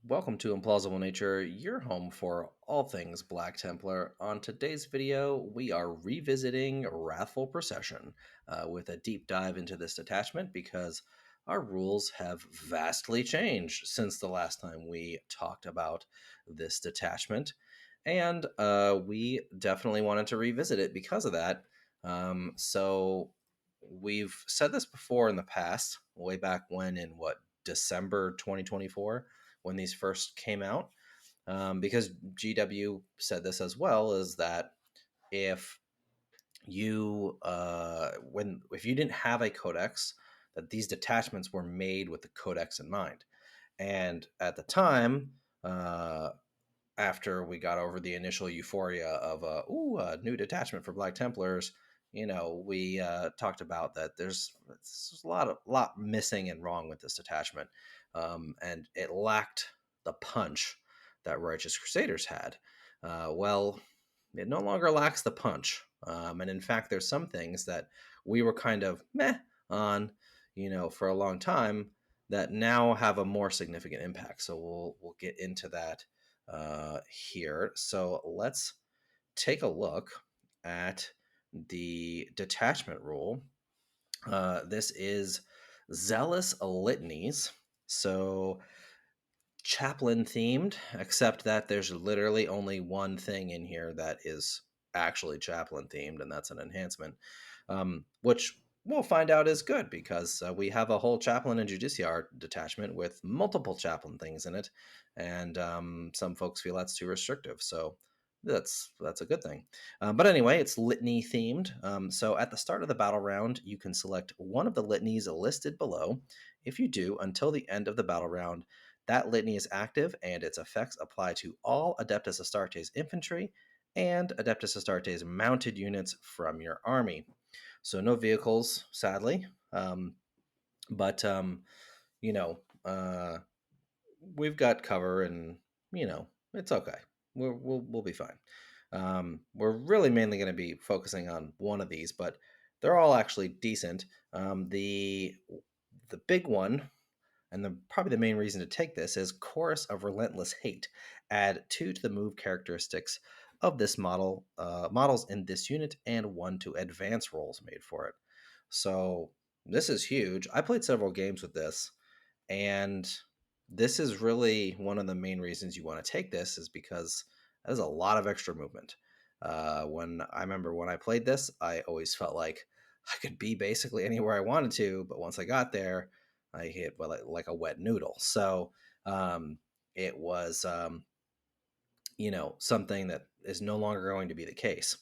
welcome to Implausible Nature, your home for all things Black Templar. On today's video, we are revisiting Wrathful Procession with a deep dive into this detachment because our rules have vastly changed since the last time we talked about this detachment. And we definitely wanted to revisit it because of that. So we've said this before in the past, way back when in December 2024 when these first came out, because GW said this as well, is that if you if you didn't have a codex, that these detachments were made with the codex in mind. And at the time, after we got over the initial euphoria of a new detachment for Black Templars, we talked about that there's a lot missing and wrong with this detachment, and it lacked the punch that Righteous Crusaders had. Well, it no longer lacks the punch, and in fact, there's some things that we were kind of meh on, for a long time that now have a more significant impact. So we'll get into that here. So let's take a look at the detachment rule. This is Zealous Litanies. So chaplain themed, except that there's literally only one thing in here that is actually chaplain themed, and that's an enhancement, which we'll find out is good because we have a whole chaplain and justiciar detachment with multiple chaplain things in it, and some folks feel that's too restrictive. So that's a good thing. But anyway, it's litany themed. So at the start of the battle round, you can select one of the litanies listed below. If you do, until the end of the battle round, that litany is active and its effects apply to all Adeptus Astartes infantry and Adeptus Astartes mounted units from your army. So no vehicles, sadly, but you know, uh, we've got cover, and it's okay. We'll be fine. We're really mainly going to be focusing on one of these, but they're all actually decent. The big one, and probably the main reason to take this, is Chorus of Relentless Hate. Add 2 to the move characteristics of this models in this unit, and 1 to advance rolls made for it. So this is huge. I played several games with this, and this is really one of the main reasons you want to take this, is because there's a lot of extra movement. When I played this, I always felt like I could be basically anywhere I wanted to, but once I got there, I hit like a wet noodle. So it was something that is no longer going to be the case.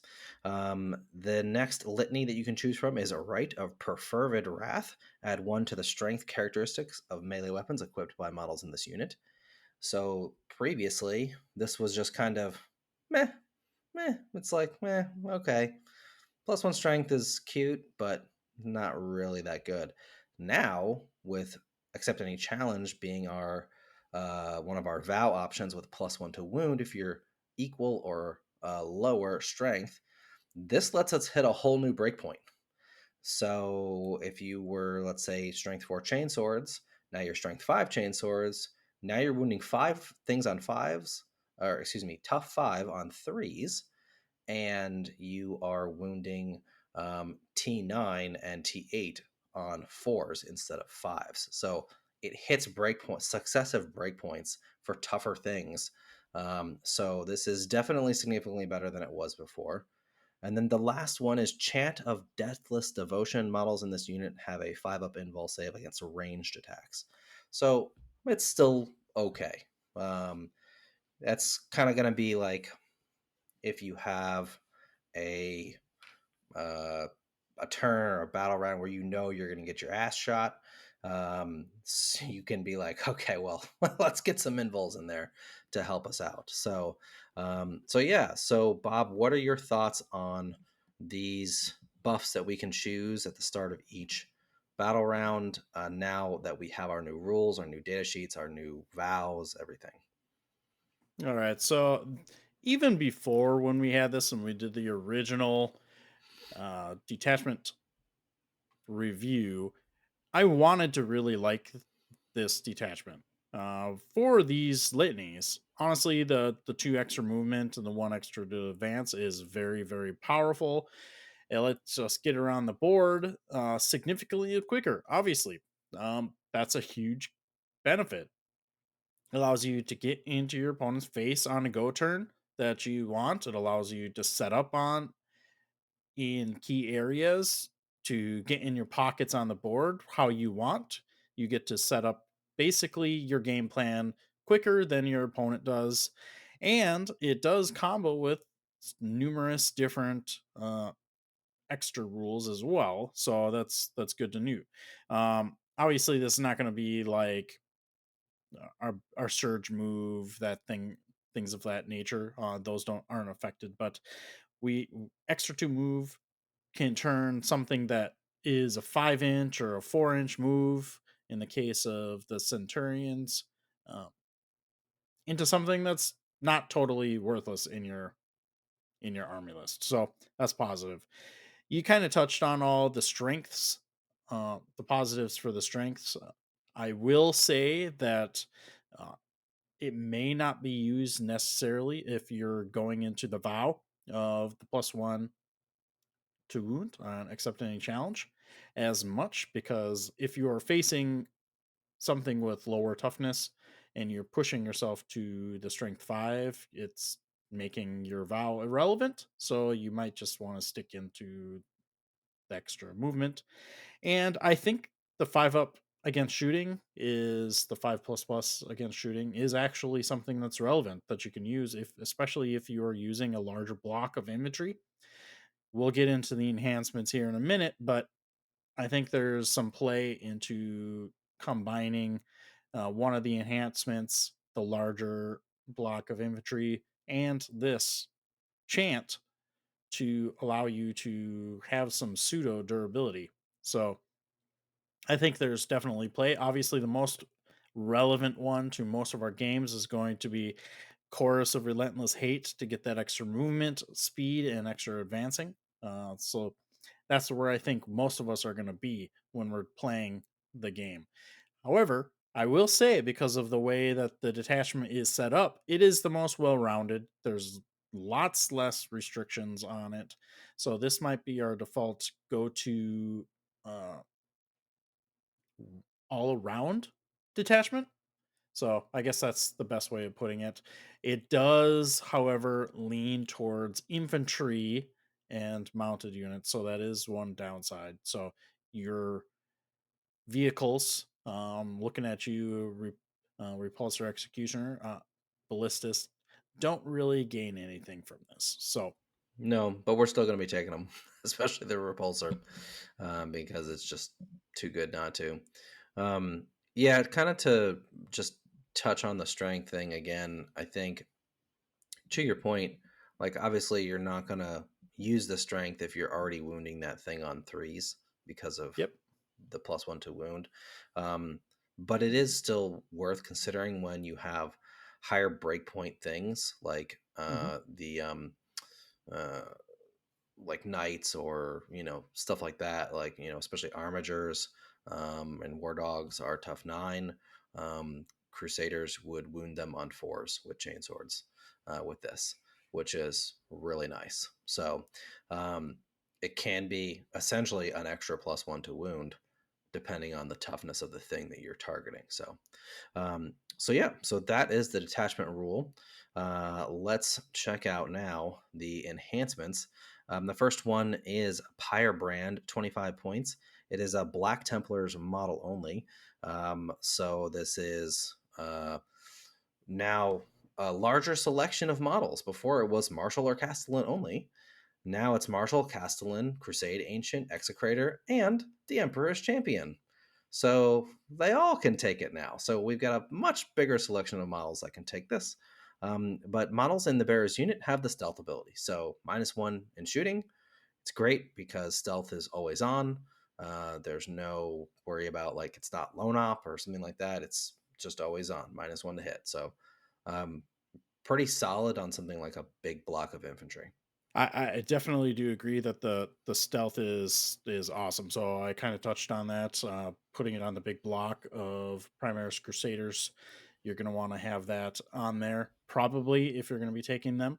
The next litany that you can choose from is a Rite of Perfervid Wrath. Add 1 to the strength characteristics of melee weapons equipped by models in this unit. So previously, this was just kind of meh, meh. It's like, meh, okay. +1 strength is cute, but not really that good. Now, with Accept Any Challenge being our one of our vow options with +1 to wound if you're equal or lower strength, this lets us hit a whole new breakpoint. So if you were, let's say, strength 4 chainswords, now you're strength 5 chainswords, now you're wounding 5 things on 5s, or excuse me, tough 5 on 3s, and you are wounding T9 and T8 on 4s instead of 5s. So it hits successive breakpoints for tougher things. So this is definitely significantly better than it was before. And then the last one is Chant of Deathless Devotion. Models in this unit have a 5-up invul save against ranged attacks. So it's still okay. That's kind of going to be like if you have a turn or a battle round where you're going to get your ass shot, so you can be like, okay, well, let's get some invuls in there to help us out. So yeah. So Bob, what are your thoughts on these buffs that we can choose at the start of each battle round, now that we have our new rules, our new data sheets, our new vows, everything? All right. So even before when we had this and we did the original detachment review, I wanted to really like this detachment. for these litanies. Honestly, the two extra movement and the one extra to advance is very, very powerful. It lets us get around the board significantly quicker. Obviously, that's a huge benefit. Allows you to get into your opponent's face on a go turn that you want. It allows you to set up on in key areas to get in your pockets on the board how you want. You get to set up basically your game plan quicker than your opponent does. And it does combo with numerous different extra rules as well. So that's good to know. Obviously, this is not going to be like our surge move, that thing, things of that nature. Those don't aren't affected, but we extra to move can turn something that is a 5 inch or a 4 inch move in the case of the Centurions um, into something that's not totally worthless in your army list. So that's positive. You kind of touched on all the strengths, the positives for the strengths. I will say that uh, it may not be used necessarily if you're going into the vow of the +1 to wound on accept any challenge as much, because if you are facing something with lower toughness and you're pushing yourself to the strength 5, it's making your vow irrelevant. So you might just want to stick into the extra movement. And I think the 5 up against shooting is the 5 plus against shooting is actually something that's relevant that you can use, if especially if you are using a larger block of imagery. We'll get into the enhancements here in a minute, but I think there's some play into combining one of the enhancements, the larger block of infantry, and this chant to allow you to have some pseudo durability. So I think there's definitely play. Obviously, the most relevant one to most of our games is going to be Chorus of Relentless Hate to get that extra movement, speed, and extra advancing. So that's where I think most of us are going to be when we're playing the game. However, I will say, because of the way that the detachment is set up, it is the most well rounded. There's lots less restrictions on it. So this might be our default go to uh, all around detachment. So I guess that's the best way of putting it. It does, however, lean towards infantry and mounted units. So that is one downside. So your vehicles, looking at you, repulsor executioner, ballistas, don't really gain anything from this. So, No, but we're still going to be taking them, especially the repulsor, because it's just too good not to. Yeah, kind of to just touch on the strength thing again. I think to your point, like obviously you're not going to use the strength if you're already wounding that thing on threes because of yep. the +1 to wound. Um, but it is still worth considering when you have higher breakpoint things like Hmm. uh, like knights or stuff like that, like especially armigers, and war dogs are tough 9. Crusaders would wound them on 4s with chainswords, with this, which is really nice. So it can be essentially an extra +1 to wound depending on the toughness of the thing that you're targeting. So yeah, so that is the detachment rule. Let's check out now the enhancements. The first one is Pyrebrand, 25 points. It is a Black Templars model only. So this is now a larger selection of models. Before it was Martial or Castellan only. Now it's Martial, Castellan, Crusade, Ancient, Execrator, and the Emperor's Champion. So they all can take it now. So we've got a much bigger selection of models that can take this. But models in the Bearer's unit have the stealth ability. So -1 in shooting. It's great because stealth is always on. There's no worry about like it's not lone op or something like that. It's just always on, -1 to hit. So um, pretty solid on something like a big block of infantry. I definitely do agree that the stealth is awesome. So I kind of touched on that, putting it on the big block of Primaris Crusaders. You're going to want to have that on there, probably if you're going to be taking them.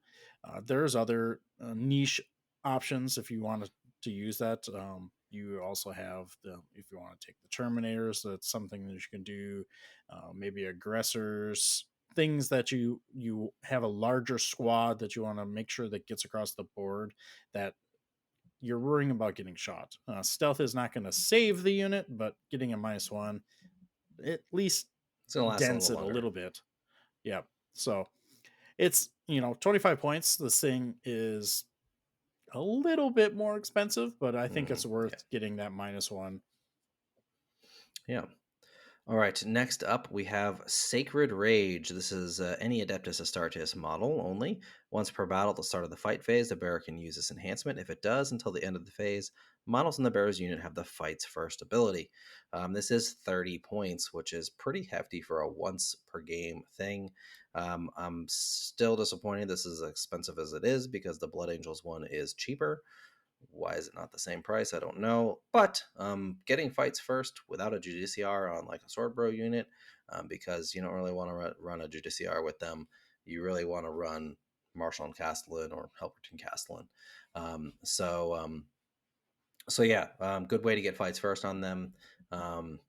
There's other niche options if you want to use that. You also have the if you want to take the Terminators, that's something that you can do. Maybe aggressors, things that you have a larger squad that you want to make sure that gets across the board, that you're worrying about getting shot. Stealth is not going to save the unit, but getting a -1 at least It's gonna last a dents little it a longer. little bit. Yeah. So it's 25 points. This thing is a little bit more expensive, but I think it's Yeah, worth getting that -1. yeah. All right, next up we have Sacred Rage. This is any Adeptus Astartes model only. Once per battle at the start of the fight phase, the bearer can use this enhancement. If it does, until the end of the phase, models in the bearer's unit have the Fight's First ability. This is 30 points, which is pretty hefty for a once per game thing. I'm still disappointed this is as expensive as it is because the Blood Angels one is cheaper. Why is it not the same price? I don't know. But getting fights first without a Judiciar on like a Sword Bro unit, because you don't really want to run a Judiciar with them. You really want to run Marshall and Castellan or Helperton Castellan. Um, so um, so yeah, good way to get fights first on them. Um,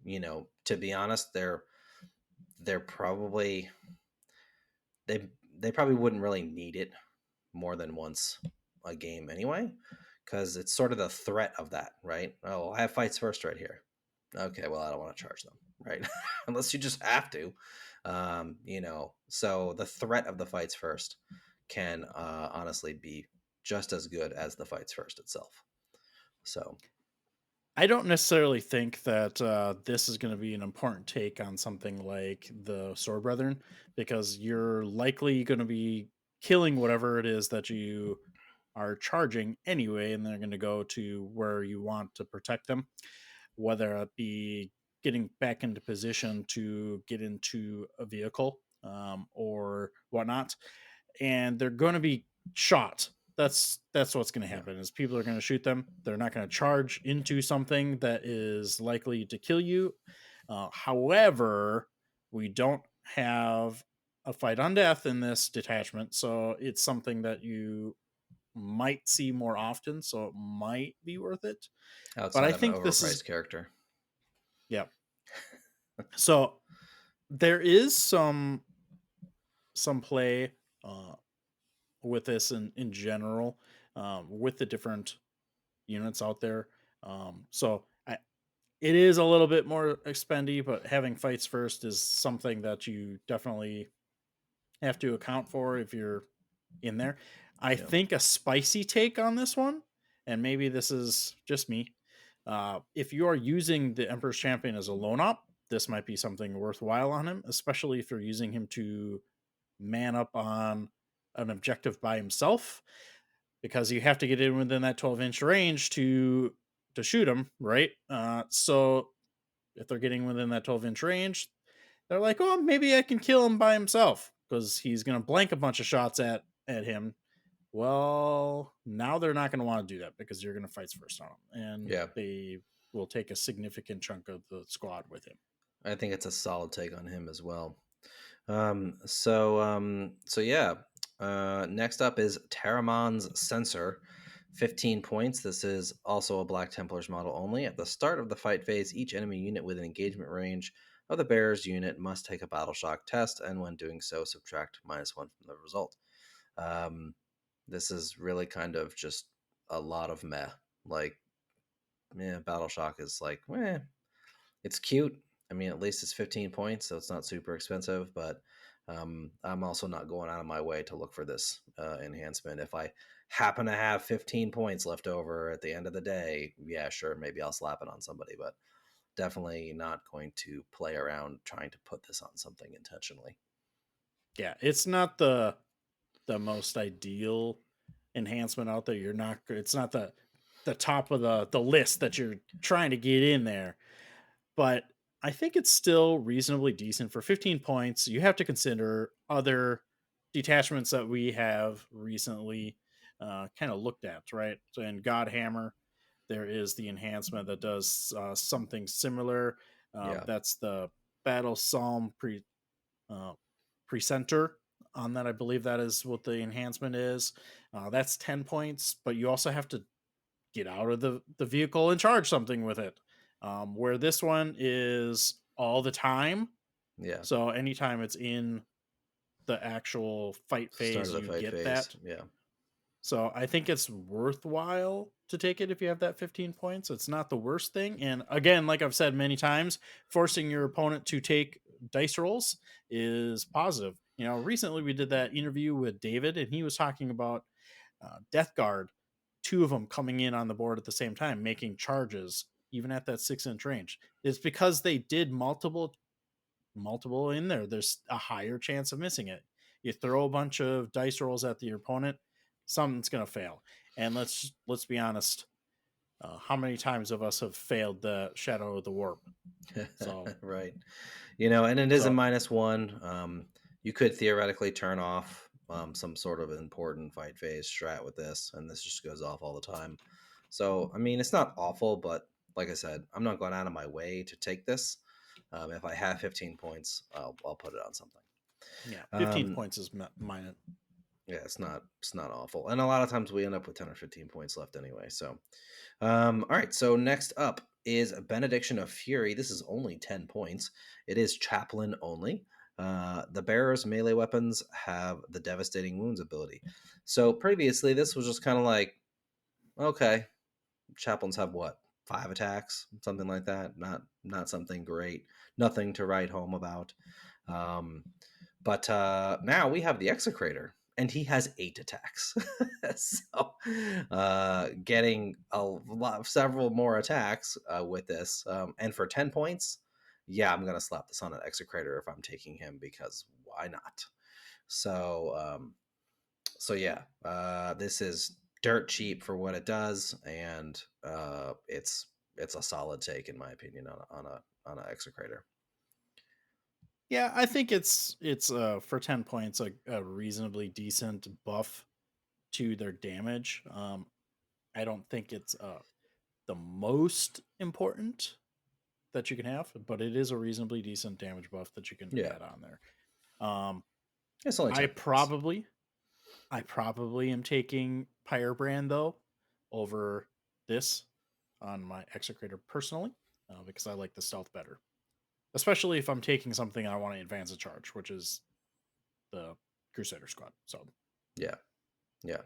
to be honest, they're probably they probably wouldn't really need it more than once a game anyway, because it's sort of the threat of that, right? Oh, I have fights first right here. Okay, well, I don't want to charge them, right? Unless you just have to, So the threat of the fights first can honestly be just as good as the fights first itself. So I don't necessarily think that this is going to be an important take on something like the Sword Brethren, because you're likely going to be killing whatever it is that you are charging anyway, and they're going to go to where you want to protect them, whether it be getting back into position to get into a vehicle, or whatnot, and they're going to be shot. That's what's going to yeah, happen is people are going to shoot them. They're not going to charge into something that is likely to kill you. However, we don't have a fight on death in this detachment, so it's something that you might see more often, so it might be worth it. But I outside of an think this is overpriced character. yeah. So there is some play uh, with this in general, with the different units out there. It is a little bit more expendy, but having fights first is something that you definitely have to account for if you're in there. I Yeah, think a spicy take on this one, and maybe this is just me. If you are using the Emperor's Champion as a lone op, this might be something worthwhile on him, especially if you're using him to man up on an objective by himself, because you have to get in within that 12-inch range to shoot him, right? So if they're getting within that 12-inch range, they're like, oh, maybe I can kill him by himself because he's going to blank a bunch of shots at him. Well, now they're not going to want to do that because you're going to fight first on him, and yeah. they will take a significant chunk of the squad with him. I think it's a solid take on him as well. So yeah. Next up is Taramond's Censer. 15 points. This is also a Black Templars model only. At the start of the fight phase, each enemy unit within engagement range of the bearer's unit must take a battle shock test, and when doing so, subtract -1 from the result. Um, this is really kind of just a lot of meh. Like, yeah, battle shock is like, it's cute. I mean, at least it's 15 points, so it's not super expensive, but I'm also not going out of my way to look for this enhancement. If I happen to have 15 points left over at the end of the day, yeah, sure, maybe I'll slap it on somebody, but definitely not going to play around trying to put this on something intentionally. Yeah, it's not the most ideal enhancement out there. It's not the top of the list that you're trying to get in there, but I think it's still reasonably decent for 15 points. You have to consider other detachments that we have recently. kind of looked at, right? So in Godhammer, there is the enhancement that does something similar. Yeah. That's the Battle Psalm uh, Presenter. On that, I believe that is what the enhancement is. That's 10 points, but you also have to get out of the vehicle and charge something with it. Where this one is all the time. Yeah. So anytime it's in the actual fight Start phase, of the you fight get phase. that. Yeah. So I think it's worthwhile to take it if you have that 15 points. It's not the worst thing. And again, like I've said many times, forcing your opponent to take dice rolls is positive. Recently we did that interview with David, and he was talking about Death Guard, two of them coming in on the board at the same time, making charges, even at that 6-inch range. It's because they did multiple in there. There's a higher chance of missing it. You throw a bunch of dice rolls at your opponent, something's gonna fail. And let's be honest. How many times of us have failed the Shadow of the Warp? So, Right. And it is a so -1. You could theoretically turn off some sort of important fight phase strat with this, and this just goes off all the time. So, I mean, it's not awful, but like I said, I'm not going out of my way to take this. If I have 15 points, I'll put it on something. yeah, 15 Um, points is mine. yeah, it's not awful, and a lot of times we end up with 10 or 15 points left anyway. So, all right. So next up is Benediction of Fury. This is only 10 points. It is chaplain only. The bearer's melee weapons have the devastating wounds ability. So previously, this was just kind of like, okay, chaplains have what, 5 attacks, something like that. Not something great. Nothing to write home about. Um, but now we have the Execrator, and he has 8 attacks. So getting several more attacks with this. And for 10 points, yeah, I'm going to slap this on an Execrator if I'm taking him, because why not? So yeah, this is dirt cheap for what it does, and it's a solid take in my opinion on a Execrator. Yeah, I think it's for 10 points a reasonably decent buff to their damage. I don't think it's the most important that you can have, but it is a reasonably decent damage buff that you can Yeah, add on there. Um, it's only I 10 points. probably, I probably am taking Pyrebrand though over this on my Execrator personally, because I like the stealth better, especially if I'm taking something I want to advance a charge, which is the Crusader Squad. So Yeah, yeah.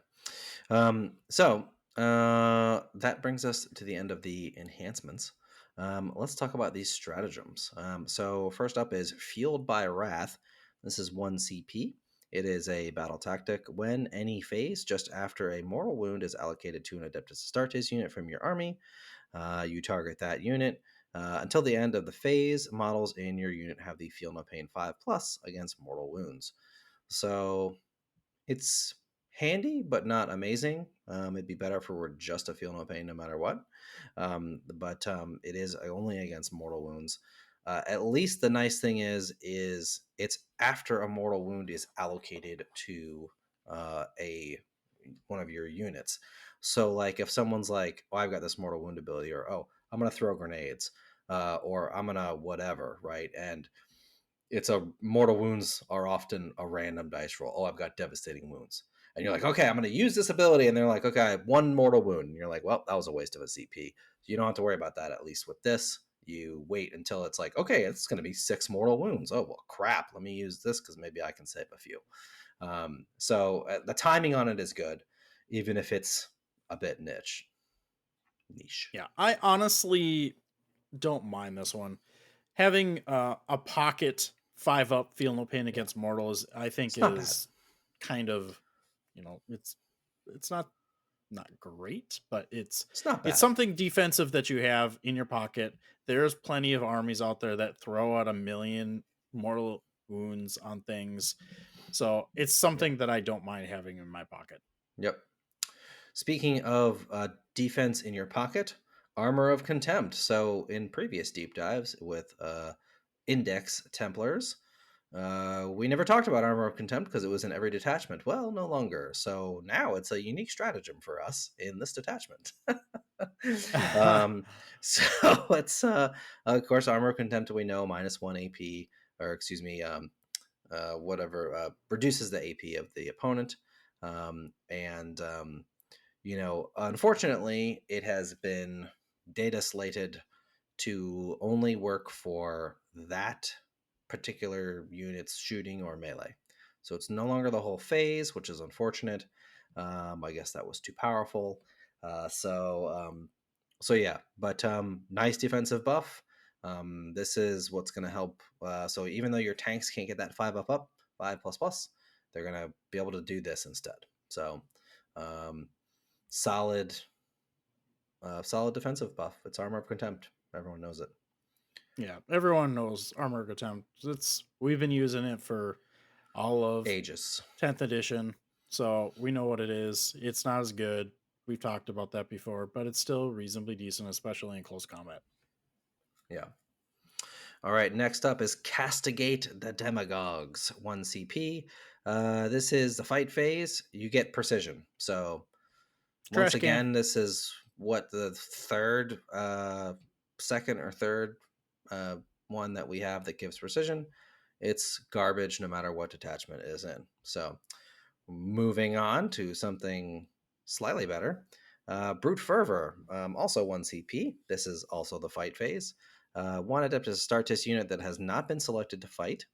So that brings us to the end of the enhancements. Let's talk about these stratagems. So first up is Fueled by Wrath. This is 1 CP. It is a battle tactic. When any phase just after a mortal wound is allocated to an Adeptus Astartes unit from your army, you target that unit. Until the end of the phase, models in your unit have the Feel No Pain 5+ against mortal wounds. So it's handy, but not amazing. It'd be better if it were just a Feel No Pain no matter what. But it is only against mortal wounds. At least the nice thing is it's after a mortal wound is allocated to a one of your units. So like if someone's like, "Oh, I've got this mortal wound ability," or "Oh, I'm gonna throw grenades," or "I'm gonna whatever," right? And it's a mortal wounds are often a random dice roll. Oh, I've got devastating wounds. And you're like, okay, I'm going to use this ability. And they're like, okay, I have 1 mortal wound. And you're like, well, that was a waste of a CP. You don't have to worry about that, at least with this. You wait until it's like, okay, it's going to be 6 mortal wounds. Oh, well, crap. Let me use this because maybe I can save a few. So the timing on it is good, even if it's a bit niche. yeah, I honestly don't mind this one. Having a pocket 5-up Feel No Pain Yeah, against mortal is, I think, it's not bad. is kind of, it's not great, but it's It's not it's bad. something defensive that you have in your pocket. There's plenty of armies out there that throw out a million mortal wounds on things. So it's Yeah. something that I don't mind having in my pocket. Yep. Speaking of defense in your pocket, Armor of Contempt. So in previous deep dives with Index Templars, We never talked about Armor of Contempt because it was in every detachment. Well, no longer. So now it's a unique stratagem for us in this detachment. um, so it's of course Armor of Contempt. We know -1 AP, or excuse me, whatever reduces the AP of the opponent, and unfortunately, it has been data slated to only work for that particular unit's shooting or melee. So it's no longer the whole phase, which is unfortunate. I guess that was too powerful. So yeah, but nice defensive buff. This is what's going to help. So even though your tanks can't get that 5++, they're going to be able to do this instead. So um, solid, solid defensive buff. It's Armor of Contempt. Everyone knows it. Yeah, everyone knows Armor of Attempt. We've been using it for all of Ages. 10th edition, so we know what it is. It's not as good. We've talked about that before, but it's still reasonably decent, especially in close combat. Yeah. All right. Next up is Castigate the Demagogues. 1 CP. This is the fight phase. You get precision. So once Trash can. again, this is what the second or third uh, one that we have that gives precision. It's garbage no matter what detachment it is in. So moving on to something slightly better. Brute Fervour, also 1 CP. This is also the fight phase. One adept is a Startist unit that has not been selected to fight.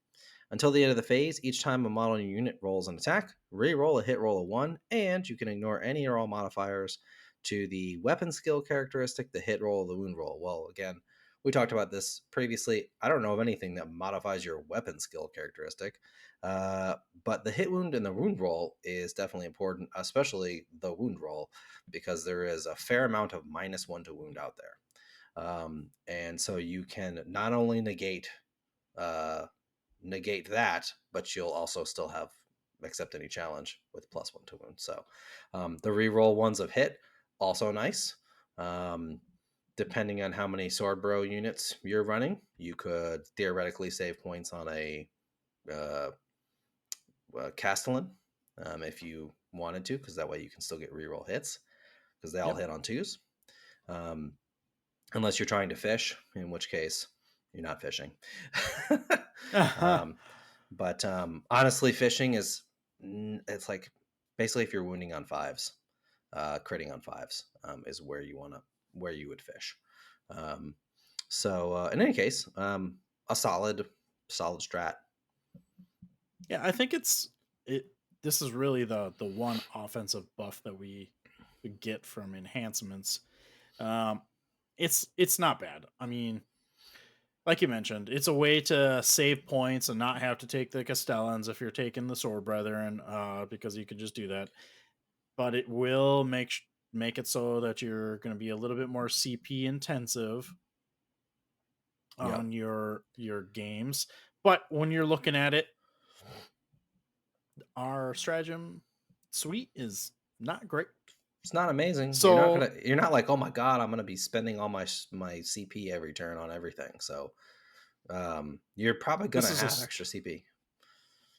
Until the end of the phase, each time a model in your unit rolls an attack, re-roll a hit roll of 1, and you can ignore any or all modifiers to the weapon skill characteristic, the hit roll, the wound roll. Well, again, we talked about this previously. I don't know of anything that modifies your weapon skill characteristic, uh, but the hit wound and the wound roll is definitely important, especially the wound roll, because there is a fair amount of -1 to wound out there. And so you can not only uh, negate that, but you'll also still have accept any challenge with +1 to wound. So the reroll ones of hit, also nice. Depending on how many sword bro units you're running, you could theoretically save points on a uh, Castellan if you wanted to, because that way you can still get reroll hits because they all Yep. hit on 2s. Um, unless you're trying to fish, in which case you're not fishing. um, but honestly, fishing is it's like basically if you're wounding on 5s, critting on 5s is where you would fish. Um, so in any case, a solid strat. Yeah, I think it. This is really the one offensive buff that we get from enhancements. Um, it's not bad. I mean, like you mentioned, it's a way to save points and not have to take the Castellans if you're taking the Sword Brethren, because you could just do that. But it will make it so that you're going to be a little bit more CP intensive Yep. on your games. But when you're looking at it, our stratagem suite is not great. It's not amazing. So You're not like, oh my god, I'm gonna be spending all my CP every turn on everything. So you're probably this gonna is a have extra CP.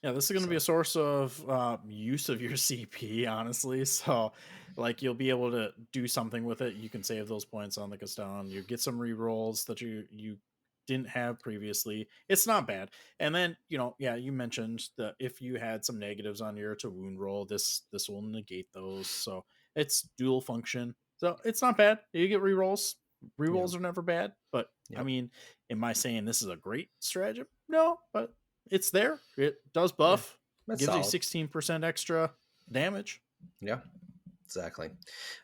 yeah, this is going to be a So source of use of your CP, honestly. So, like, you'll be able to do something with it. You can save those points on the Castellan. You get some rerolls that you didn't have previously. It's not bad. And then, yeah, you mentioned that if you had some negatives on your to wound roll, this will negate those. So it's dual function. So it's not bad. You get rerolls. yeah, Rerolls are never bad. But I yep, mean, am I saying this is a great stratagem? No, but it's there. It does yeah, buff. that's Gives you solid. 16% extra damage. Yeah, exactly.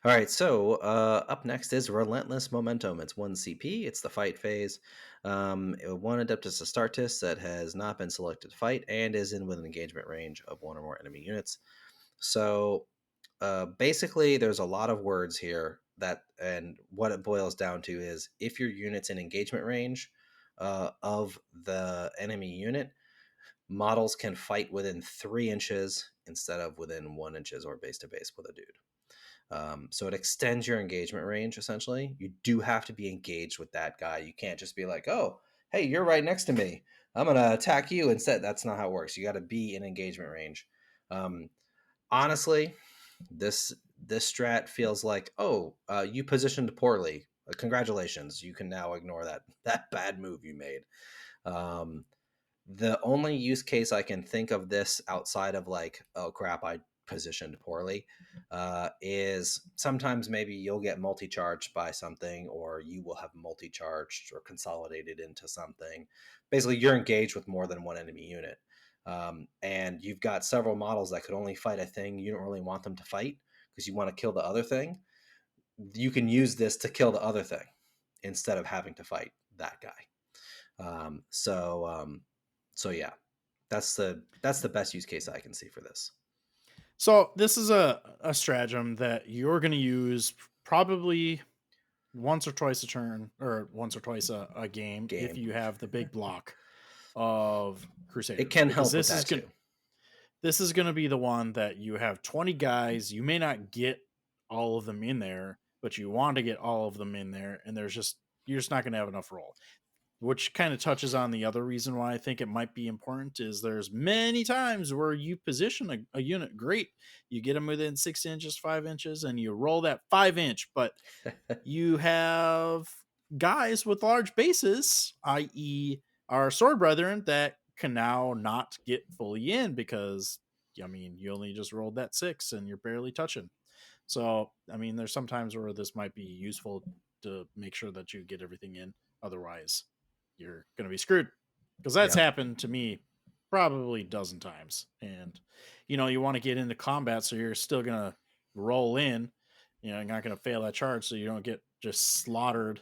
All right, so up next is Relentless Momentum. It's 1 CP. It's the fight phase. One Adeptus Astartes that has not been selected to fight and is in within engagement range of one or more enemy units. So basically, there's a lot of words here and what it boils down to is if your unit's in engagement range of the enemy unit, models can fight within 3 inches instead of within 1 inches or base to base with a dude. So it extends your engagement range essentially. You do have to be engaged with that guy. You can't just be like, oh, hey, you're right next to me. I'm gonna attack you instead. That's not how it works. You got to be in engagement range. Um, Honestly, this this strat feels like, oh, you positioned poorly. Congratulations, you can now ignore that bad move you made. Um, the only use case I can think of this outside of like, oh crap, I positioned poorly, is sometimes maybe you'll get multi-charged by something, or you will have multi-charged or consolidated into something. Basically, you're engaged with more than one enemy unit. And you've got several models that could only fight a thing you don't really want them to fight because you want to kill the other thing. You can use this to kill the other thing instead of having to fight that guy. Um, so um, so yeah, that's the best use case I can see for this So this is a stratagem that you're going to use probably once or twice a turn, or once or twice a game, if game. you have the big block of It Crusaders, can because help with that too. this is going to be the one that you have 20 guys. You may not get all of them in there, but you want to get all of them in there, and you're just not going to have enough roll. Which kind of touches on the other reason why I think it might be important is there's many times where you position a unit great, you get them within 6 inches, 5 inches, and you roll that 5 inch, but you have guys with large bases, i.e., our sword brethren, that can now not get fully in because, I mean, you only just rolled that 6 and you're barely touching. So, I mean, there's some times where this might be useful to make sure that you get everything in. Otherwise, you're going to be screwed, because that's Yeah, happened to me probably a dozen times. And, you want to get into combat, so you're still going to roll in. You're not going to fail that charge, so you don't get just slaughtered.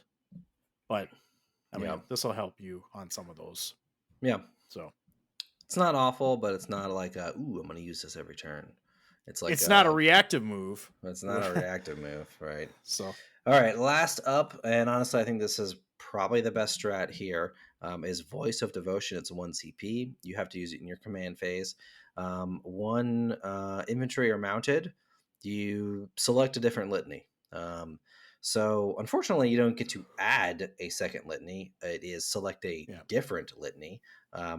But, I yeah, mean, this will help you on some of those. yeah. So, It's not awful, but it's not like ooh, I'm going to use this every turn. It's like it's not a reactive move. it's not a reactive move, right? So, All right, last up, and honestly, I think this is probably the best strat here. Is Voice of Devotion. It's 1 CP. You have to use it in your command phase. One infantry or mounted, you select a different litany. So unfortunately, you don't get to add a second litany. It is select a yeah. different litany,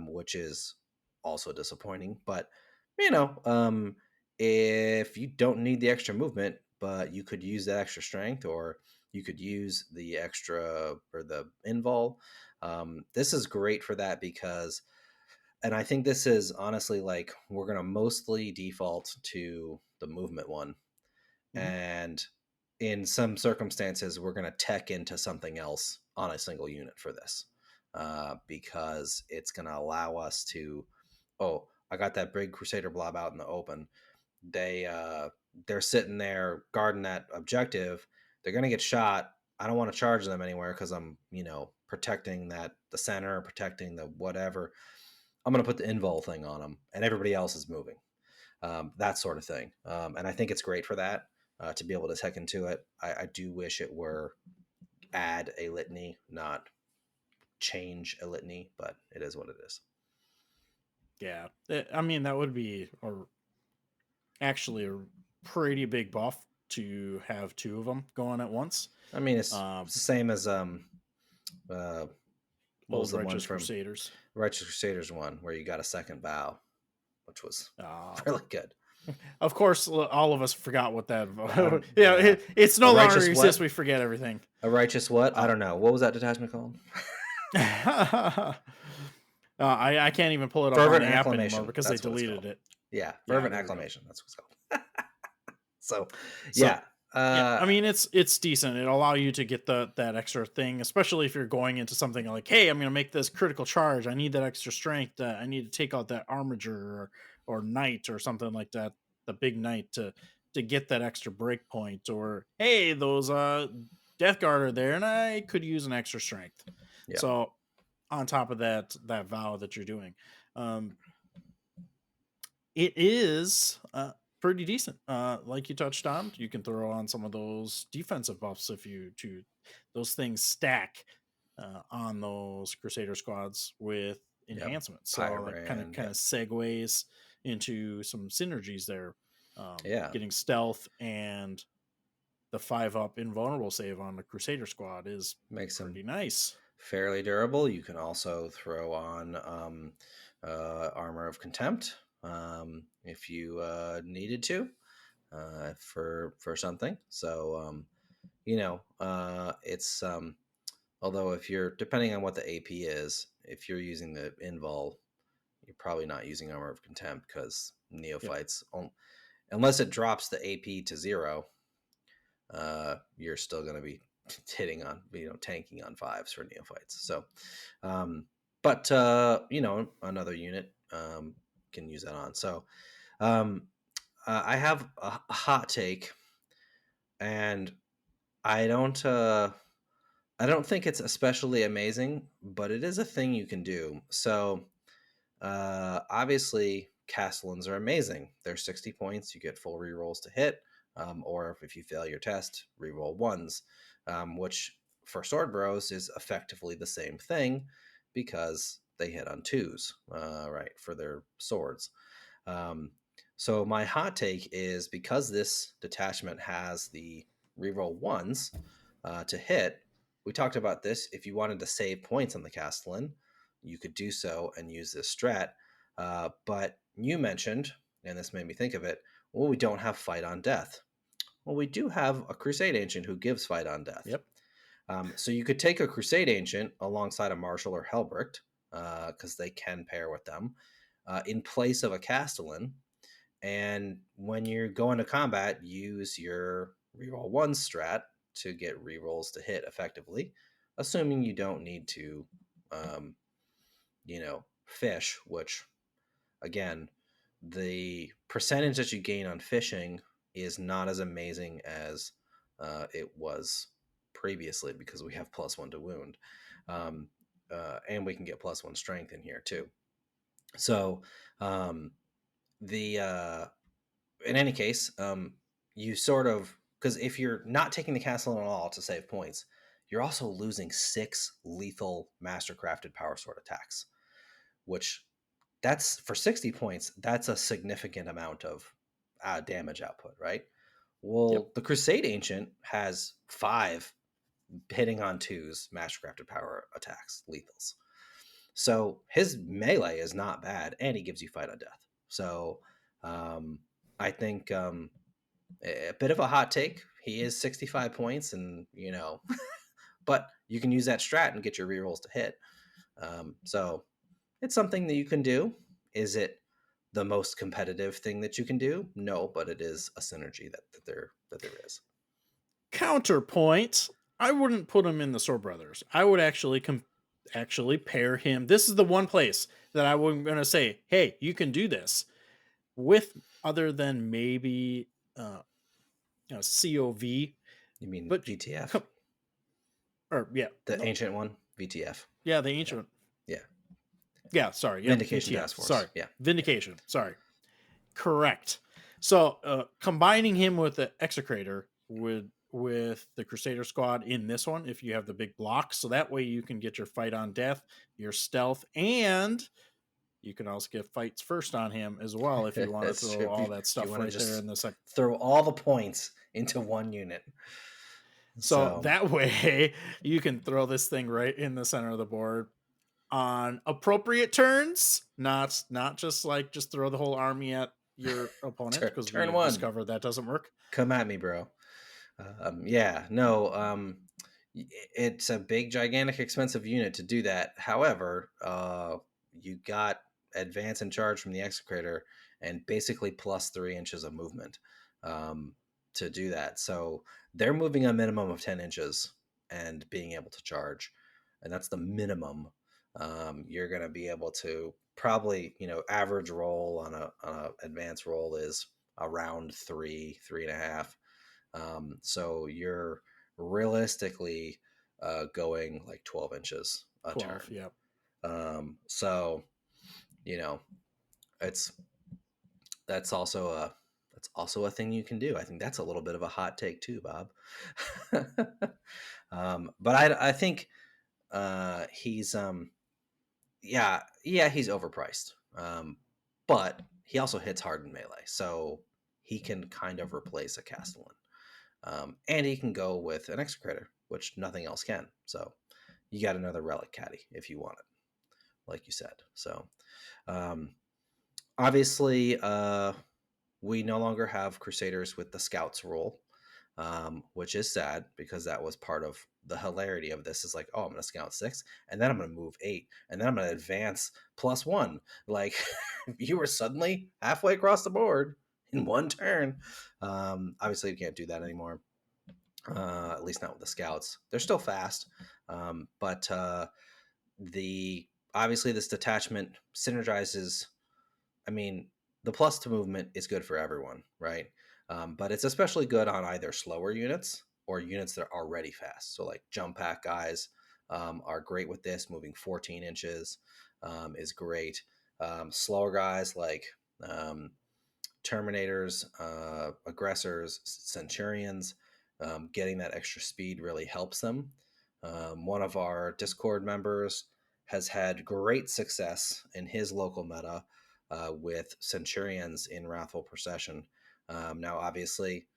which is also disappointing. But you know, um, if you don't need the extra movement, but you could use that extra strength, or you could use the extra or the invul. This is great for that because, and I think this is honestly like we're going to mostly default to the movement one. Mhm. And in some circumstances, we're going to tech into something else on a single unit for this because it's going to allow us to, oh, I got that big Crusader blob out in the open. They're sitting there guarding that objective. They're gonna get shot. I don't want to charge them anywhere because I'm protecting the center, protecting the whatever. I'm gonna put the invul thing on them, and everybody else is moving. That sort of thing. And I think it's great for that to be able to tech into it. I do wish it were add a litany, not change a litany, but it is what it is. Yeah. I mean, that would be actually a pretty big buff to have two of them going at once. I mean, it's Um, the same as uh, what was Old the one Righteous from Crusaders. Righteous Crusaders one where you got a second vow, which was Uh, really good. of course, all of us forgot what that. Yeah, Yeah, it's a no longer righteous exists. what? We forget everything. A righteous what? I Uh, don't know. What was that detachment called? I can't even pull it up on Fervent the app anymore acclamation. because they That's what it's deleted called. it. Yeah, Yeah, fervent there we go. acclamation. That's what it's called. So, So yeah, yeah, I mean it's decent. It'll allow you to get that extra thing, especially if you're going into something like, hey, I'm going to make this critical charge. I need that extra strength. I need to take out that armiger or knight or something like that. The big knight to get that extra break point. Or hey, those death guard are there, and I could use an extra strength. yeah, So on top of that vow that you're doing, um, it is pretty decent. Like you touched on, you can throw on some of those defensive buffs if you to those things stack on those Crusader squads with yep. enhancements. So that kind of Pyrebrand. kind of Yep. segues into some synergies there. Yeah, Getting stealth and the 5-up invulnerable save on the Crusader squad is makes them pretty nice. fairly durable. You can also throw on Armor of Contempt if you needed to for something. So it's although if you're depending on what the AP is, if you're using the invul, you're probably not using Armor of Contempt because Yep. neophytes, unless it drops the AP to 0, you're still going to be hitting on, tanking on 5s for neophytes. So, um, but another unit can use that on. So, um, I have a hot take, and I don't. I don't think it's especially amazing, but it is a thing you can do. So, obviously, Castellans are amazing. They're 60 points. You get full rerolls to hit, or if you fail your test, reroll ones, which for Sword Bros is effectively the same thing because they hit on 2s, right, for their swords. Um, so my hot take is because this detachment has the reroll ones to hit. We talked about this. If you wanted to save points on the Castellan, you could do so and use this strat. But you mentioned, and this made me think of it, well, we don't have Fight on Death. Well, we do have a Crusade Ancient who gives Fight on Death. Yep. So you could take a Crusade Ancient alongside a Marshal or Helbricht, because they can pair with them, in place of a Castellan. And when you're going to combat, use your reroll one strat to get rerolls to hit effectively, assuming you don't need to, um, fish, which, again, the percentage that you gain on fishing is not as amazing as it was previously because we have +1 to wound. Um, and we can get +1 strength in here too. So the in any case, you sort of, because if you're not taking the castle at all to save points, you're also losing 6 lethal mastercrafted power sword attacks, which that's for 60 points. That's a significant amount of damage output, right? Yep. Well, the Crusade Ancient has 5 hitting on 2s mastercrafted power attacks, lethals. So his melee is not bad, and he gives you Fight on Death. So I think a bit of a hot take. He is 65 points, and but you can use that strat and get your rerolls to hit. So it's something that you can do. Is it the most competitive thing that you can do? No, but it is a synergy that there is. Counterpoint, I wouldn't put him in the Sword Brothers. I would actually pair him. This is the one place that I was going to say, hey, you can do this with, other than maybe COV, You mean but VTF, com- or yeah, the no, ancient one? VTF. yeah, the Yeah, ancient, yeah. yeah, sorry, yep, Vindication VTF, Task Force. sorry, Yeah, yeah. Vindication, sorry, correct. So combining him with the Execrator with the Crusader squad in this one, if you have the big blocks, so that way you can get your Fight on Death, your stealth, and you can also get fights first on him as well if you want to That's true. throw all that If you stuff want to right there just in the second. throw all the points into one unit. So So that way you can throw this thing right in the center of the board on appropriate turns, not just like just throw the whole army at your opponent, because turn we've one, discovered that doesn't work. come at me, bro. Yeah, no, it's a big, gigantic, expensive unit to do that. However, you got advance and charge from the Execrator and basically +3 inches of movement um, to do that. So they're moving a minimum of 10 inches and being able to charge, and that's the minimum. You're going to be able to probably, average roll on a advanced roll is around 3.5. So you're realistically going like 12 inches a 12, turn. yeah. So you know it's that's also a thing you can do. I think that's a little bit of a hot take too, Bob. But I think he's he's overpriced. But he also hits hard in melee, so he can kind of replace a Castellan. And he can go with an Execrator, which nothing else can. So, you got another relic caddy if you want it, like you said. So um, obviously, we no longer have Crusaders with the Scouts rule, which is sad because that was part of the hilarity of this. Is like, oh, I'm going to Scout 6, and then I'm going to move 8, and then I'm going to advance +1. Like, you were suddenly halfway across the board in one turn. Obviously, you can't do that anymore. At least not with the Scouts. They're still fast, but the obviously this detachment synergizes. I mean, the plus to movement is good for everyone, right? But it's especially good on either slower units or units that are already fast. So, like jump pack guys are great with this. Moving 14 inches is great. Slower guys like um, Terminators, aggressors, Centurions, getting that extra speed really helps them. One of our Discord members has had great success in his local meta with Centurions in Wrathful Procession. Now, obviously,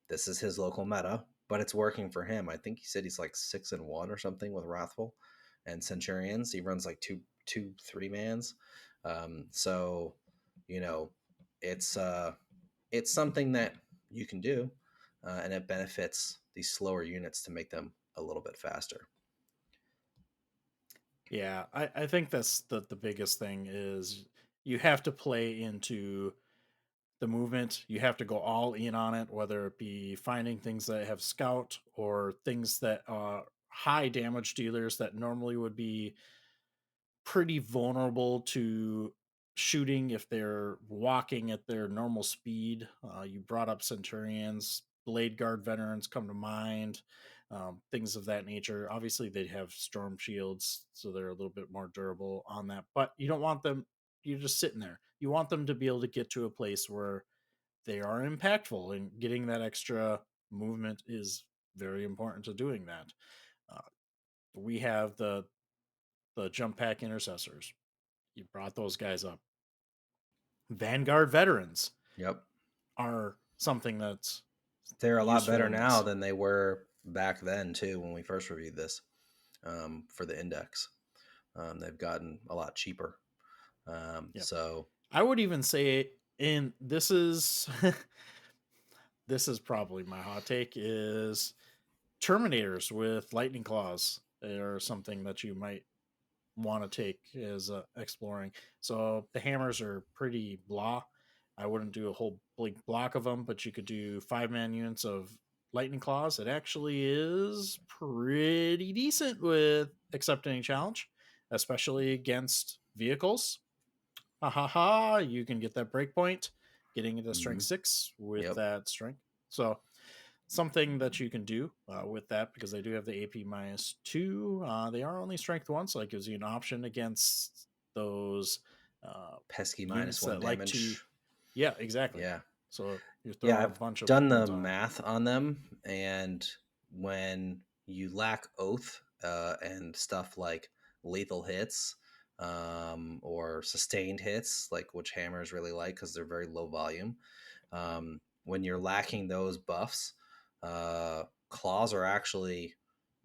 this is his local meta, but it's working for him. I think he said he's like 6-1 or something with Wrathful and Centurions. He runs like two 3-mans. So, you know, it's something that you can do, and it benefits these slower units to make them a little bit faster. Yeah, I think that's the biggest thing is you have to play into the movement. You have to go all in on it, whether it be finding things that have scout or things that are high damage dealers that normally would be pretty vulnerable to shooting if they're walking at their normal speed. You brought up Centurions, Blade Guard veterans come to mind, things of that nature. Obviously, they have storm shields, so they're a little bit more durable on that. But you don't want them. You're just sitting there. You want them to be able to get to a place where they are impactful, and getting that extra movement is very important to doing that. Uh, we have the jump pack intercessors. You brought those guys up. Vanguard veterans Yep. are something that's They're a lot useful better in now this. than they were back then, too, when we first reviewed this for the index. They've gotten a lot cheaper. Yep. So, I would even say, and this is this is probably my hot take, is Terminators with lightning claws are something that you might want to take as exploring. So the hammers are pretty blah. I wouldn't do a whole big block of them, but you could do 5-man units of lightning claws. It actually is pretty decent with accepting a challenge, especially against vehicles. Ha ha ha! You can get that breakpoint, getting into strength mhm. 6 with Yep. that strength. So something that you can do with that, because they do have the AP -2. They are only strength 1, so that gives you an option against those Pesky units -1 that like to. damage. Yeah, exactly. Yeah. So you're Yeah, throwing a I've bunch of done the wounds on them. math on them, and when you lack oath and stuff like lethal hits or sustained hits, like which hammers really like because they're very low volume, when you're lacking those buffs, claws are actually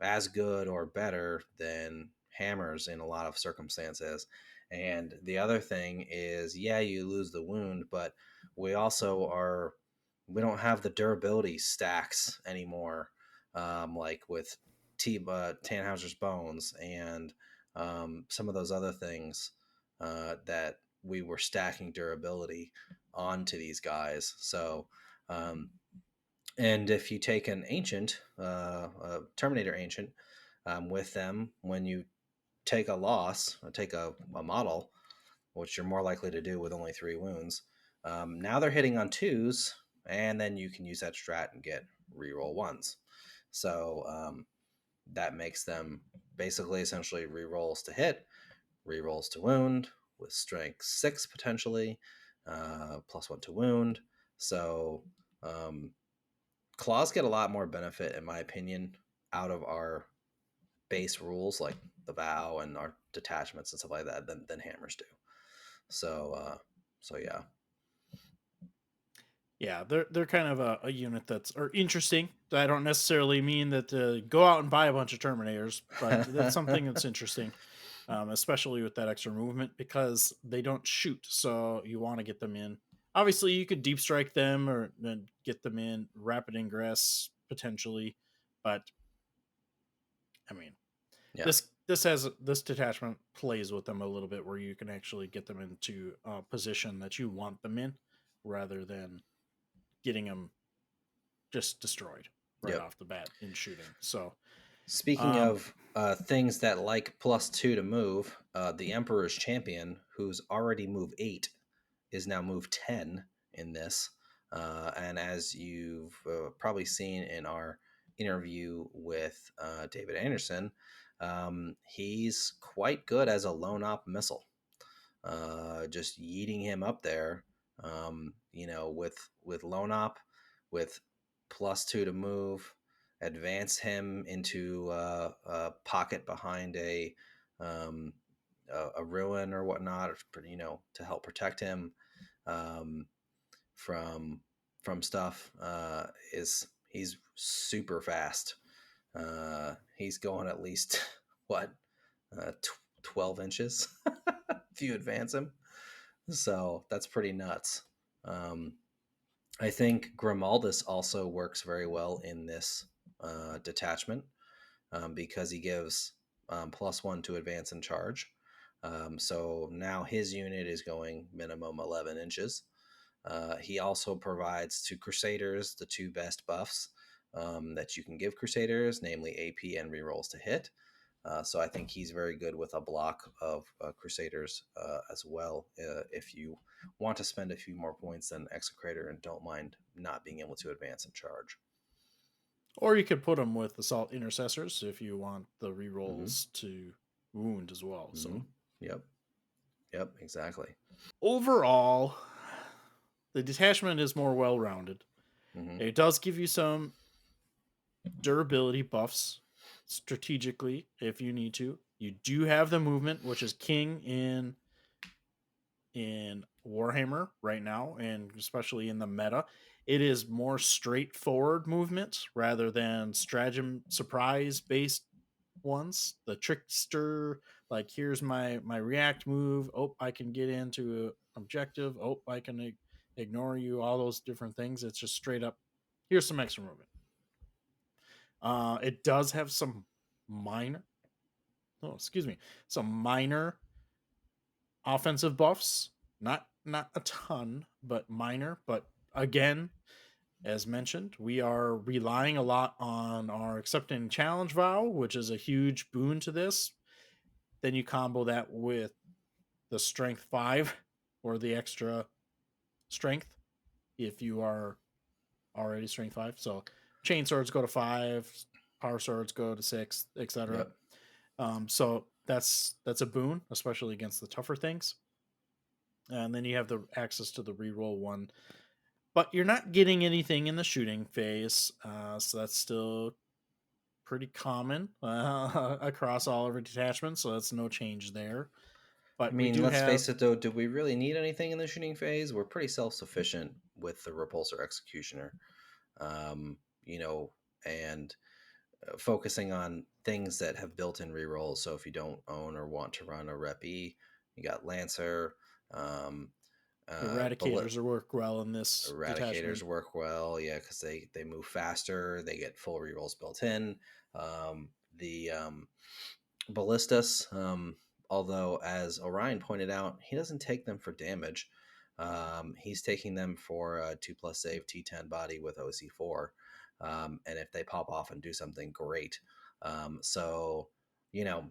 as good or better than hammers in a lot of circumstances. And the other thing is, yeah, you lose the wound, but we also are we don't have the durability stacks anymore, like with Tannhauser's bones and some of those other things that we were stacking durability onto these guys. So, um, and if you take an ancient, a Terminator ancient, with them, when you take a loss, take a model, which you're more likely to do with only 3 wounds, now they're hitting on 2s, and then you can use that strat and get reroll 1s. So that makes them basically essentially rerolls to hit, rerolls to wound with strength 6 potentially, +1 to wound. So um, claws get a lot more benefit, in my opinion, out of our base rules like the vow and our detachments and stuff like that than hammers do. So, so yeah. Yeah, they're kind of a unit that's or interesting. I don't necessarily mean that go out and buy a bunch of Terminators, but that's something that's interesting, especially with that extra movement because they don't shoot, so you want to get them in. Obviously, you could deep strike them or then get them in rapid ingress potentially, but I mean, Yeah. this detachment plays with them a little bit where you can actually get them into a position that you want them in, rather than getting them just destroyed right Yep. off the bat in shooting. So, Speaking um, of things that like +2 to move, the Emperor's Champion, who's already move 8, is now move 10 in this. And as you've probably seen in our interview with David Anderson, he's quite good as a lone op missile. Just yeeting him up there, with lone op, with +2 to move, advance him into a pocket behind um, a ruin or whatnot, to help protect him um, from from stuff. Is He's super fast. He's going at least what 12 inches if you advance him. So that's pretty nuts. Um, I think Grimaldus also works very well in this detachment because he gives +1 to advance and charge. So now his unit is going minimum 11 inches. He also provides to Crusaders the two best buffs that you can give Crusaders, namely AP and rerolls to hit. So I think he's very good with a block of Crusaders as well. If you want to spend a few more points than Execrator and don't mind not being able to advance and charge. or you could put them with assault intercessors if you want the Mm-hmm. rerolls to wound as well. Mm-hmm. So Yep. Yep. Exactly. overall, the detachment is more well rounded. Mm-hmm. It does give you some durability buffs strategically if you need to. You do have the movement, which is king in Warhammer right now, and especially in the meta. It is more straightforward movement rather than stratagem surprise based ones. The trickster, like here's my react move. Oh, I can get into a objective. Oh, I can ignore you. All those different things. It's just straight up. Here's some extra movement. It does have some minor. Oh, excuse me. Some minor offensive buffs. Not a ton, but minor. But again, as mentioned, we are relying a lot on our accepting challenge vow, which is a huge boon to this. Then you combo that with the strength 5 or the extra strength if you are already strength 5. So chain swords go to 5, power swords go to 6, etc. Yep. So that's a boon, especially against the tougher things. And then you have the access to the reroll one, but you're not getting anything in the shooting phase. So that's still pretty common across all of our detachments. So that's no change there. I But we mean, do let's face have it though, do we really need anything in the shooting phase? We're pretty self sufficient with the Repulsor Executioner. Um, you know, and focusing on things that have built-in rerolls. So if you don't own or want to run a Rep E, you got Lancer, um, eradicators that work well in this Eradicators detachment. work well, yeah, because they move faster. They get full rerolls built in. The Ballistas, although as Orion pointed out, he doesn't take them for damage. He's taking them for a 2+ save T10 body with OC4. And if they pop off and do something great. So, you know,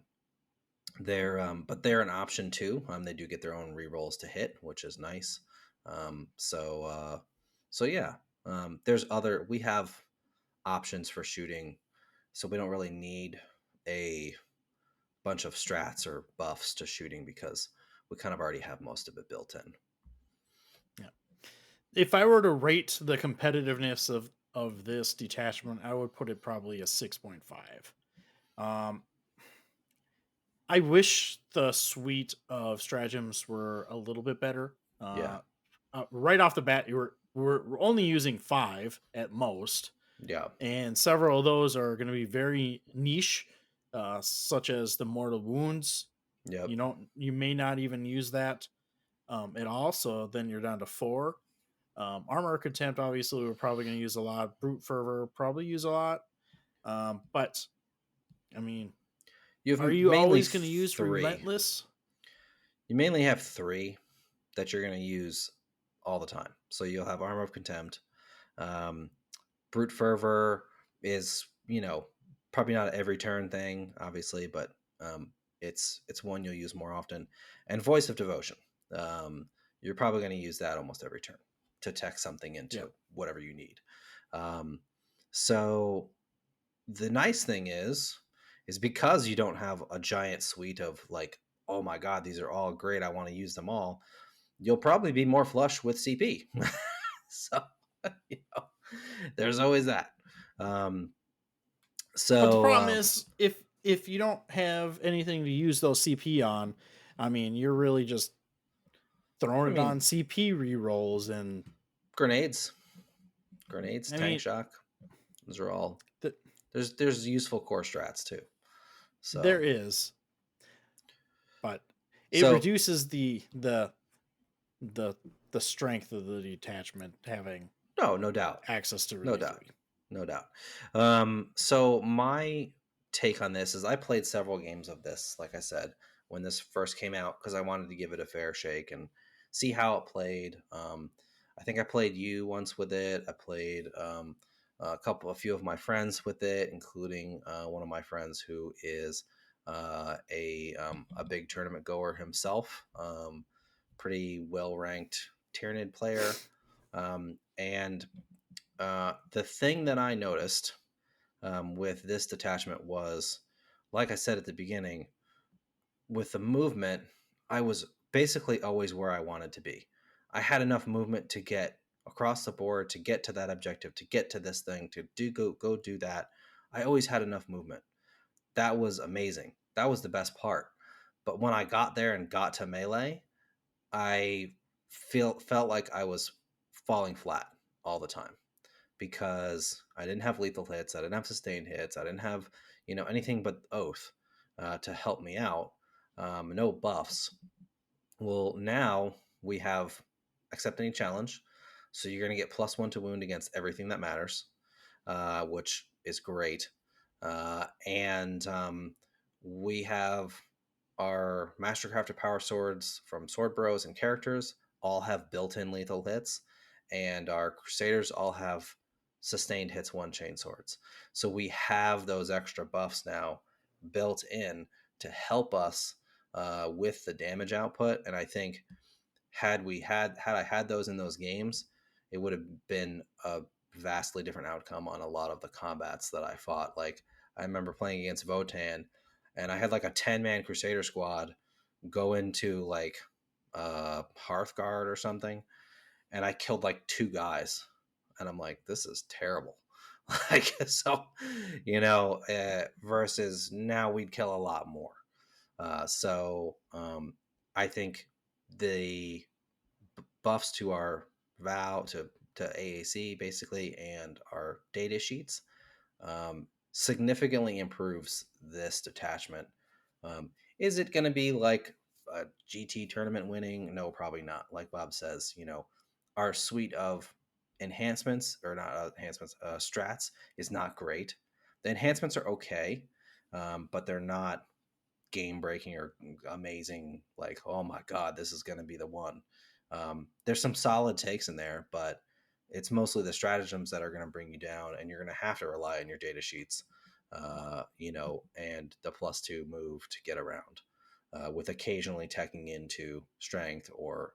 they're an option too. They do get their own rerolls to hit, which is nice. Um, so, uh, so yeah, we have options for shooting, so we don't really need a bunch of strats or buffs to shooting because we kind of already have most of it built in. Yeah. If I were to rate the competitiveness of this detachment, I would put it probably a 6.5. Um, I wish the suite of stratagems were a little bit better. Yeah. Right off the bat, we're only using 5 at most, Yeah. and several of those are going to be very niche, such as the mortal wounds. Yep. You may not even use that at all. So then you're down to 4. Armor contempt, obviously, we're probably going to use a lot. Brute fervor, probably use a lot. But I mean, You have are you mainly always going to use three. relentless? You mainly have three that you're going to use all the time. So you'll have Armor of Contempt. Um, Brute Fervor is, probably not every turn thing, obviously, but it's one you'll use more often. And Voice of Devotion. You're probably going to use that almost every turn to tech something Yeah. into whatever you need. Um, so the nice thing is because you don't have a giant suite of like, oh my god, these are all great, I want to use them all, you'll probably be more flush with CP. So you know, there's always that. um But the so problem is, if you don't have anything to use those CP on, I mean, you're really just I throwing it mean, on CP rerolls, and grenades, I tank mean, shock, those are all, th- there's useful core strats too. there So is, but it so reduces the the strength of the detachment having no, no doubt. access to No really doubt. 3. No doubt. So my take on this is I played several games of this, like I said, when this first came out, because I wanted to give it a fair shake and see how it played. I think I played you once with it. I played a few of my friends with it, including one of my friends who is a big tournament goer himself, pretty well ranked Tyranid player. And the thing that I noticed with this detachment was, like I said at the beginning, with the movement, I was basically always where I wanted to be. I had enough movement to get across the board, to get to that objective, to get to this thing, to go do that. I always had enough movement. That was amazing. That was the best part. But when I got there and got to melee, I felt like I was falling flat all the time, because I didn't have lethal hits, I didn't have sustained hits, I didn't have anything but oath to help me out. No buffs. Well, now we have accept any challenge, so you're going to get +1 to wound against everything that matters, which is great. And we have our Mastercrafted Power Swords from Sword Bros and characters all have built-in lethal hits, and our Crusaders all have sustained hits one chain swords. So we have those extra buffs now built in to help us with the damage output. And I think had I had those in those games, it would have been a vastly different outcome on a lot of the combats that I fought. Like, I remember playing against Votan, and I had like a 10-man Crusader squad go into like Hearthguard or something, and I killed like 2 guys, and I'm like, this is terrible. Like, so, versus now we'd kill a lot more. So I think the buffs to our vow to AAC basically, and our data sheets, significantly improves this detachment. Is it going to be like a GT tournament winning? No, probably not. Like Bob says, our suite of enhancements, or not enhancements, strats is not great. The enhancements are okay, but they're not game breaking or amazing. Like, oh my god, this is going to be the one. There's some solid takes in there, but it's mostly the stratagems that are going to bring you down, and you're going to have to rely on your data sheets, and the +2 move to get around, with occasionally teching into strength or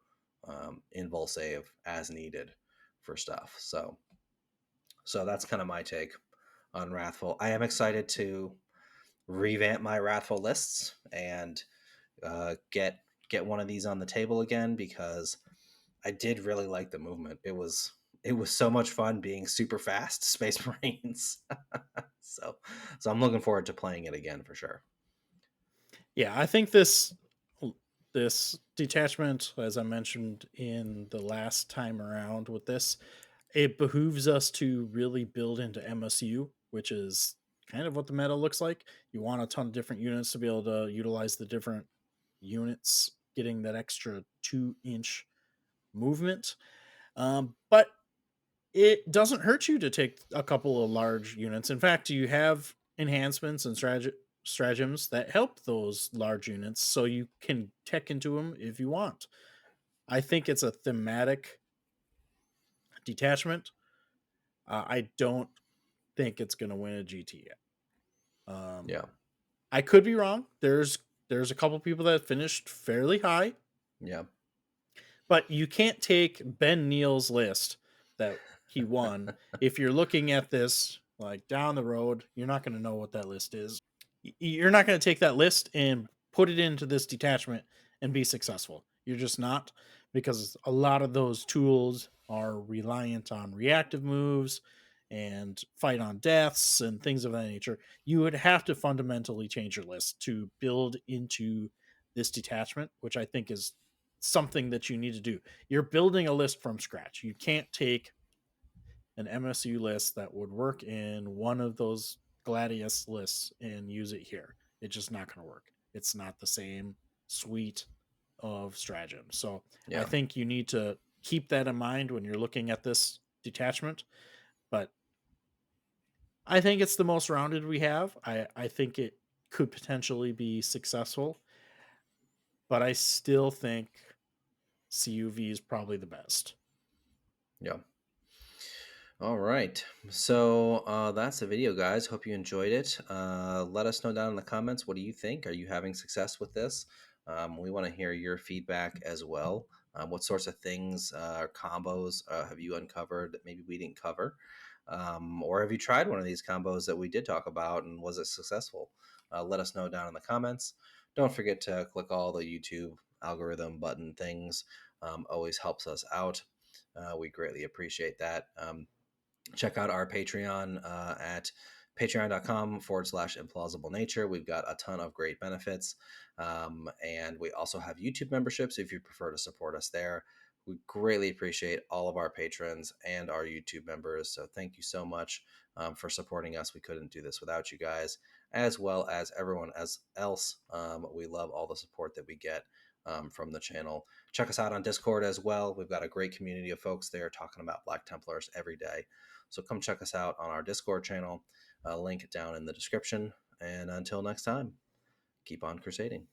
invul save as needed for stuff. So that's kind of my take on Wrathful. I am excited to revamp my Wrathful lists and get one of these on the table again, because I did really like the movement. It was so much fun being super fast Space Marines. so so I'm looking forward to playing it again for sure. Yeah, I think this. This detachment, as I mentioned in the last time around with this, it behooves us to really build into MSU, which is kind of what the meta looks like. You want a ton of different units to be able to utilize the different units, getting that extra 2-inch movement. But it doesn't hurt you to take a couple of large units. In fact, you have enhancements and stratagems that help those large units, so you can tech into them if you want. I think it's a thematic detachment. I don't think it's going to win a GT yet. Yeah. I could be wrong. There's a couple people that finished fairly high, Yeah. but you can't take Ben Neal's list that he won. If you're looking at this like down the road, you're not going to know what that list is. You're not going to take that list and put it into this detachment and be successful. You're just not, because a lot of those tools are reliant on reactive moves and fight on deaths and things of that nature. You would have to fundamentally change your list to build into this detachment, which I think is something that you need to do. You're building a list from scratch. You can't take an MSU list that would work in one of those Gladius lists and use it here. It's just not going to work. It's not the same suite of stratagem. So I Yeah. think you need to keep that in mind when you're looking at this detachment. But I think it's the most rounded we have. I think it could potentially be successful, but I still think CUV is probably the best. Yeah. All right. So that's the video, guys. Hope you enjoyed it. Let us know down in the comments. What do you think? Are you having success with this? We want to hear your feedback as well. What sorts of things or combos have you uncovered that maybe we didn't cover? Or have you tried one of these combos that we did talk about and was it successful? Let us know down in the comments. Don't forget to click all the YouTube algorithm button things. Always helps us out. We greatly appreciate that. Check out our Patreon at patreon.com/implausible nature. We've got a ton of great benefits. And we also have YouTube memberships if you prefer to support us there. We greatly appreciate all of our patrons and our YouTube members. So thank you so much for supporting us. We couldn't do this without you guys, as well as everyone else. We love all the support that we get from the channel. Check us out on Discord as well. We've got a great community of folks there talking about Black Templars every day. So come check us out on our Discord channel. Link down in the description. And until next time, keep on crusading.